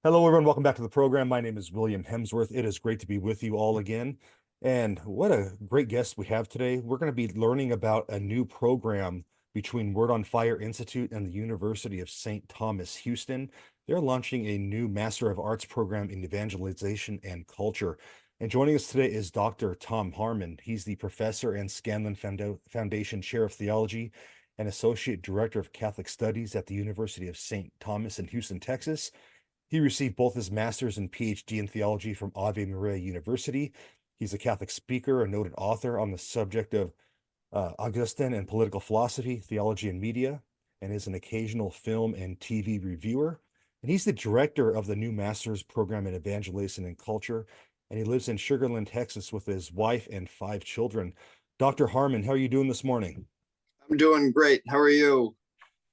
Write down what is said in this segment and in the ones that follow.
Hello, everyone. Welcome back to the program. My name is William Hemsworth. It is great to be with you all again. And what a great guest we have today. We're going to be learning about a new program between Word on Fire Institute and the University of St. Thomas, Houston. They're launching a new Master of Arts program in Evangelization and Culture. And joining us today is Dr. Tom Harmon. He's the professor and Scanlon Foundation Chair of Theology and Associate Director of Catholic Studies at the University of St. Thomas in Houston, Texas. He received both his master's and PhD in theology from Ave Maria University. He's a Catholic speaker, a noted author on the subject of Augustine and political philosophy, theology, and media, and is an occasional film and TV reviewer. And he's the director of the new master's program in Evangelization and Culture. And he lives in Sugar Land, Texas with his wife and 5 children. Dr. Harmon, how are you doing this morning? I'm doing great. How are you?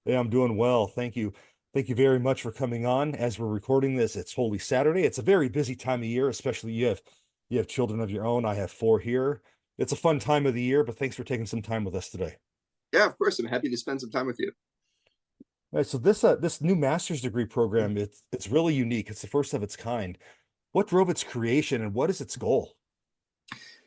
Yeah, I'm doing well. Thank you. Thank you very much for coming on. As we're recording this, it's Holy Saturday. It's a very busy time of year, especially you have children of your own. I have 4 here. It's a fun time of the year, but thanks for taking some time with us today. Yeah, of course. I'm happy to spend some time with you. All right, so this new master's degree program, it's really unique. It's the first of its kind. What drove its creation and what is its goal?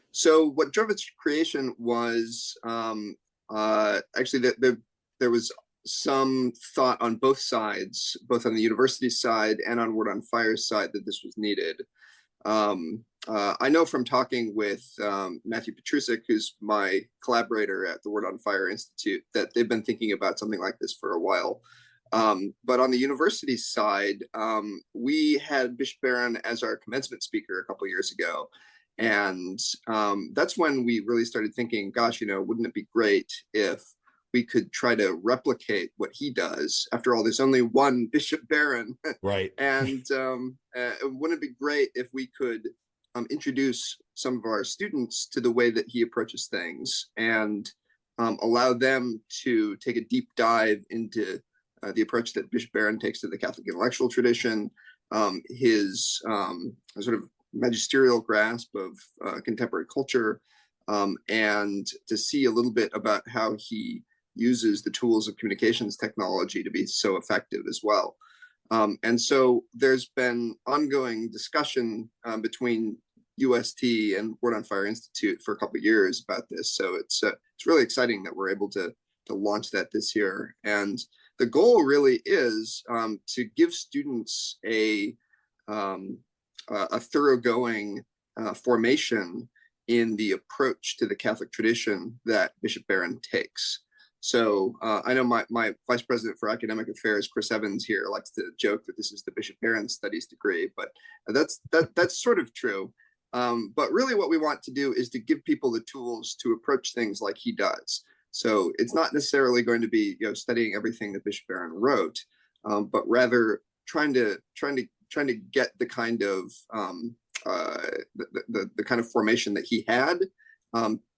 So, what drove its creation was actually that there was some thought on both sides, both on the university side and on Word on Fire's side, that this was needed. I know from talking with Matthew Petrusik, who's my collaborator at the Word on Fire Institute, that they've been thinking about something like this for a while. But on the university side, we had Bishop Barron as our commencement speaker a couple of years ago. And that's when we really started thinking, gosh, wouldn't it be great if we could try to replicate what he does? After all, there's only one Bishop Barron. Right. And wouldn't it be great if we could introduce some of our students to the way that he approaches things and allow them to take a deep dive into the approach that Bishop Barron takes to the Catholic intellectual tradition, his sort of magisterial grasp of contemporary culture, and to see a little bit about how he uses the tools of communications technology to be so effective as well. And so there's been ongoing discussion between UST and Word on Fire Institute for a couple of years about this. So it's really exciting that we're able to launch that this year. And the goal really is to give students a thoroughgoing formation in the approach to the Catholic tradition that Bishop Barron takes. So I know my vice president for academic affairs, Chris Evans here, likes to joke that this is the Bishop Barron studies degree, but that's sort of true. But really what we want to do is to give people the tools to approach things like he does. So it's not necessarily going to be studying everything that Bishop Barron wrote, but rather trying to get the kind of the kind of formation that he had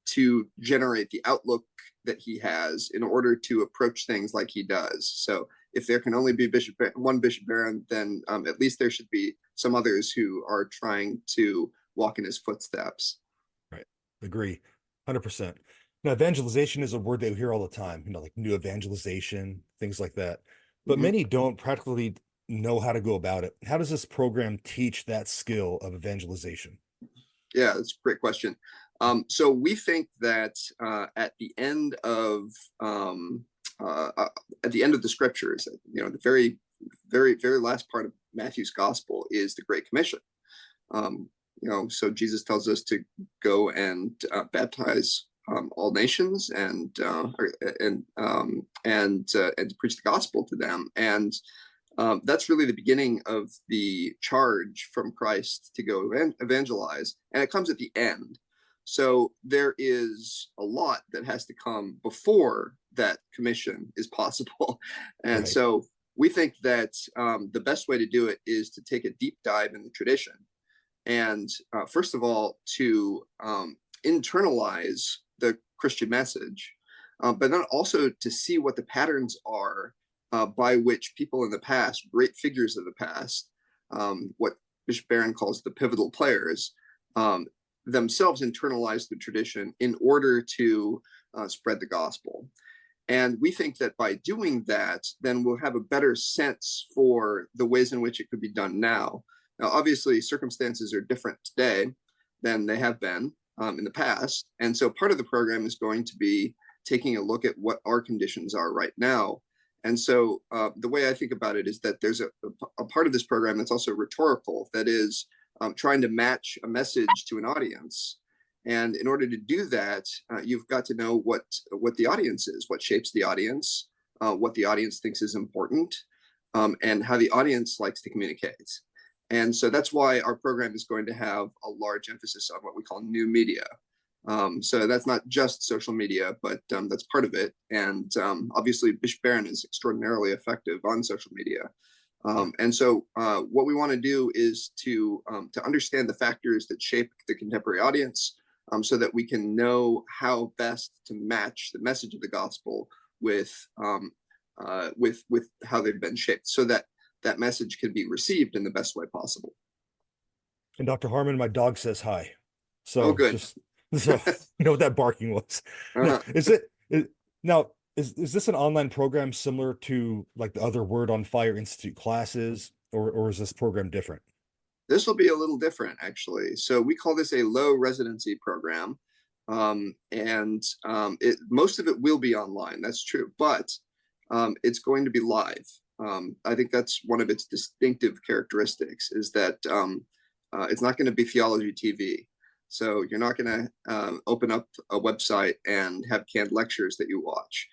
to generate the outlook that he has in order to approach things like he does. So if there can only be one Bishop Barron, then at least there should be some others who are trying to walk in his footsteps. Right. Agree. 100%. Now, evangelization is a word that we hear all the time, like new evangelization, things like that. But Mm-hmm. many don't practically know how to go about it. How does this program teach that skill of evangelization? Yeah, that's a great question. So we think that at the end of the scriptures, the very, very, very last part of Matthew's gospel is the Great Commission. So Jesus tells us to go and baptize all nations and to preach the gospel to them. And that's really the beginning of the charge from Christ to go evangelize, and it comes at the end. So there is a lot that has to come before that commission is possible. And Right. so we think that the best way to do it is to take a deep dive in the tradition. And first of all, to internalize the Christian message, but then also to see what the patterns are by which people in the past, great figures of the past, what Bishop Barron calls the pivotal players, themselves internalize the tradition in order to spread the gospel. And we think that by doing that, then we'll have a better sense for the ways in which it could be done now. Now, obviously, circumstances are different today than they have been in the past. And so part of the program is going to be taking a look at what our conditions are right now. And so the way I think about it is that there's a part of this program that's also rhetorical, that is trying to match a message to an audience. And in order to do that, you've got to know what the audience is, what shapes the audience, what the audience thinks is important, and how the audience likes to communicate. And so that's why our program is going to have a large emphasis on what we call new media. So that's not just social media, but that's part of it. And obviously, Bishop Barron is extraordinarily effective on social media. And so what we want to do is to understand the factors that shape the contemporary audience, so that we can know how best to match the message of the gospel with how they've been shaped, so that that message can be received in the best way possible. And Dr. Harmon, my dog says hi. Oh, So good. just so you know what that barking was. Uh-huh. Now, is this an online program similar to like the other Word on Fire Institute classes, or is this program different? This will be a little different, actually. So we call this a low residency program. Most of it will be online, that's true, but it's going to be live. I think that's one of its distinctive characteristics, is that it's not going to be theology TV. So you're not going to open up a website and have canned lectures that you watch.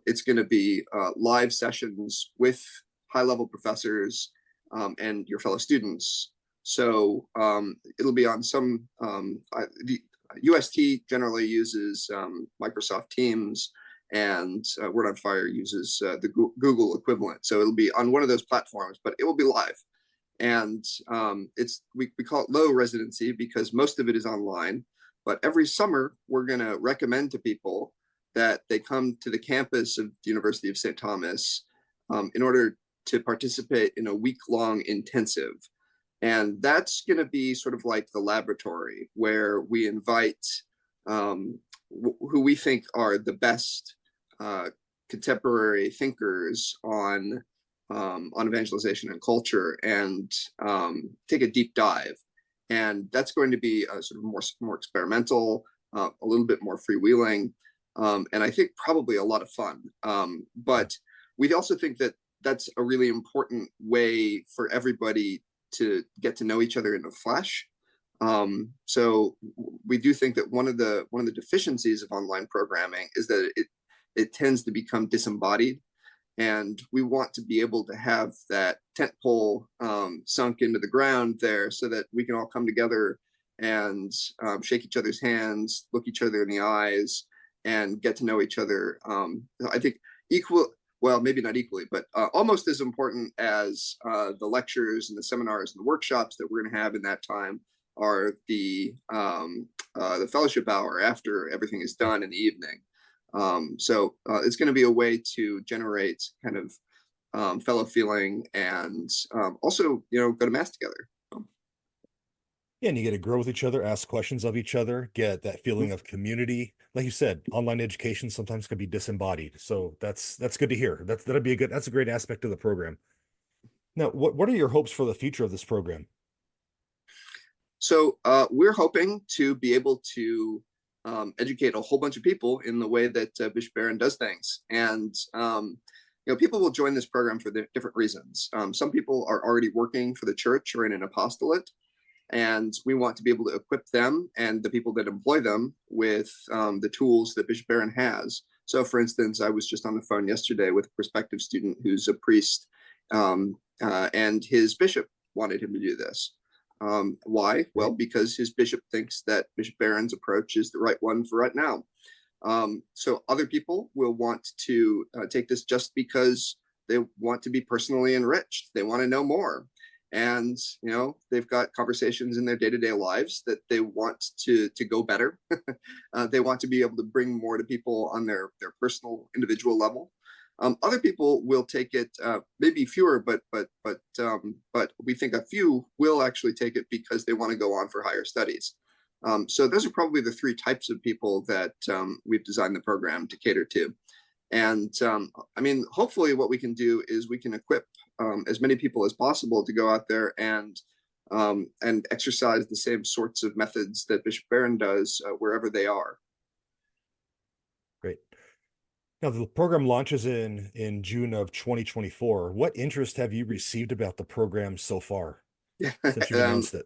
It's going to be live sessions with high-level professors and your fellow students. So it'll be on some, the UST generally uses Microsoft Teams, and Word on Fire uses the Google equivalent. So it'll be on one of those platforms, but it will be live. And we call it low residency because most of it is online. But every summer, we're going to recommend to people that they come to the campus of the University of St. Thomas in order to participate in a week-long intensive. And that's going to be sort of like the laboratory where we invite who we think are the best contemporary thinkers on evangelization and culture, and take a deep dive. And that's going to be sort of more experimental, a little bit more freewheeling, and I think probably a lot of fun. But we also think that that's a really important way for everybody to get to know each other in the flesh. So we do think that one of the deficiencies of online programming is that it tends to become disembodied, and we want to be able to have that tent pole sunk into the ground there, so that we can all come together and shake each other's hands, look each other in the eyes, and get to know each other. I think well, maybe not equally, but almost as important as the lectures and the seminars and the workshops that we're going to have in that time are the fellowship hour after everything is done in the evening. So it's going to be a way to generate kind of fellow feeling, and also, go to Mass together. Yeah, and you get to grow with each other, ask questions of each other, get that feeling of community. Like you said, online education sometimes can be disembodied. So that's good to hear. That's a great aspect of the program. Now, what are your hopes for the future of this program? So we're hoping to be able to educate a whole bunch of people in the way that Bishop Barron does things. And people will join this program for different reasons. Some people are already working for the church or in an apostolate, and we want to be able to equip them and the people that employ them with the tools that Bishop Barron has. So, for instance, I was just on the phone yesterday with a prospective student who's a priest, and his bishop wanted him to do this. Why? Well, because his bishop thinks that Bishop Barron's approach is the right one for right now. So other people will want to take this just because they want to be personally enriched. They want to know more. And, they've got conversations in their day-to-day lives that they want to go better. They want to be able to bring more to people on their personal, individual level. Other people will take it, maybe fewer, but we think a few will actually take it because they want to go on for higher studies. So those are probably the three types of people that we've designed the program to cater to. And I mean, hopefully what we can do is we can equip as many people as possible to go out there and exercise the same sorts of methods that Bishop Barron does wherever they are. Great. Now the program launches in June of 2024. What interest have you received about the program so far since you've announced it?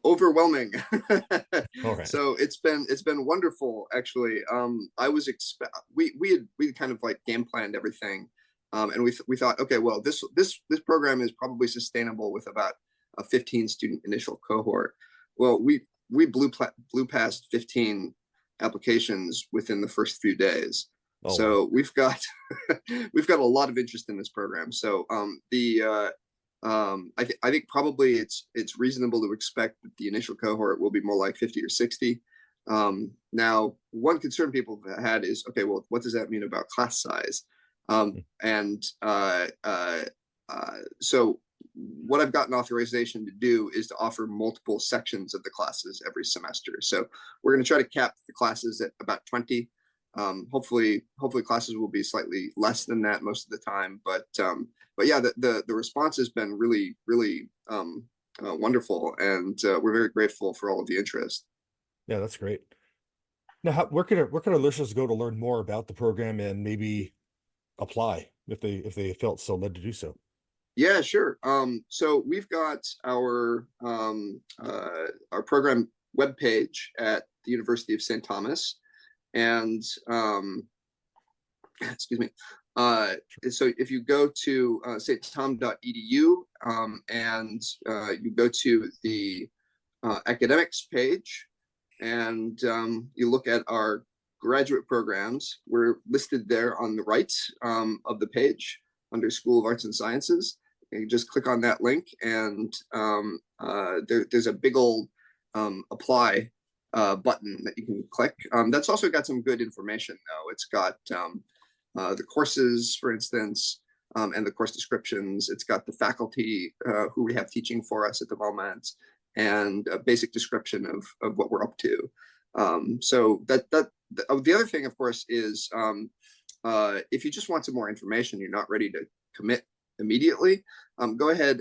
Overwhelming. All right. So it's been wonderful actually. I was we kind of like game planned everything, and we thought, okay, well, this program is probably sustainable with about a 15 student initial cohort. Well, we blew past 15 applications within the first few days. Oh, So wow. we've got we've got a lot of interest in this program. So I think probably it's reasonable to expect that the initial cohort will be more like 50 or 60. Now, one concern people have had is, okay, well, what does that mean about class size? And so what I've gotten authorization to do is to offer multiple sections of the classes every semester. So we're going to try to cap the classes at about 20. Hopefully classes will be slightly less than that most of the time, but yeah, the response has been really wonderful, and we're very grateful for all of the interest. Yeah, that's great. Now, where could our listeners go to learn more about the program and maybe apply if they felt so led to do so? Yeah, sure. So we've got our program webpage at the University of St. Thomas, and excuse me. So if you go to stthom.edu and you go to the academics page, and you look at our graduate programs, we're listed there on the right of the page under School of Arts and Sciences. And you just click on that link, and there's a big old apply button that you can click. That's also got some good information, though. It's got the courses, for instance, and the course descriptions. It's got the faculty who we have teaching for us at the moment, and a basic description of what we're up to. So the other thing, of course, is if you just want some more information, you're not ready to commit immediately, go ahead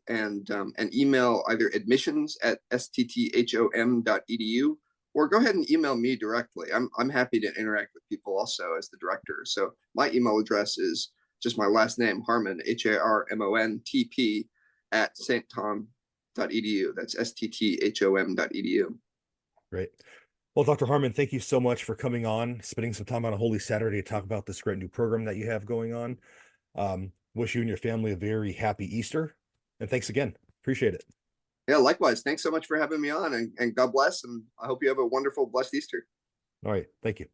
and email either admissions@stthom.edu, or go ahead and email me directly. I'm happy to interact with people also as the director. So my email address is just my last name, Harmon, HARMONTP, at stthom.edu. That's stthom.edu. Great. Well, Dr. Harmon, thank you so much for coming on, spending some time on a Holy Saturday to talk about this great new program that you have going on. Wish you and your family a very happy Easter. And thanks again. Appreciate it. Yeah, likewise. Thanks so much for having me on, and God bless. And I hope you have a wonderful, blessed Easter. All right. Thank you.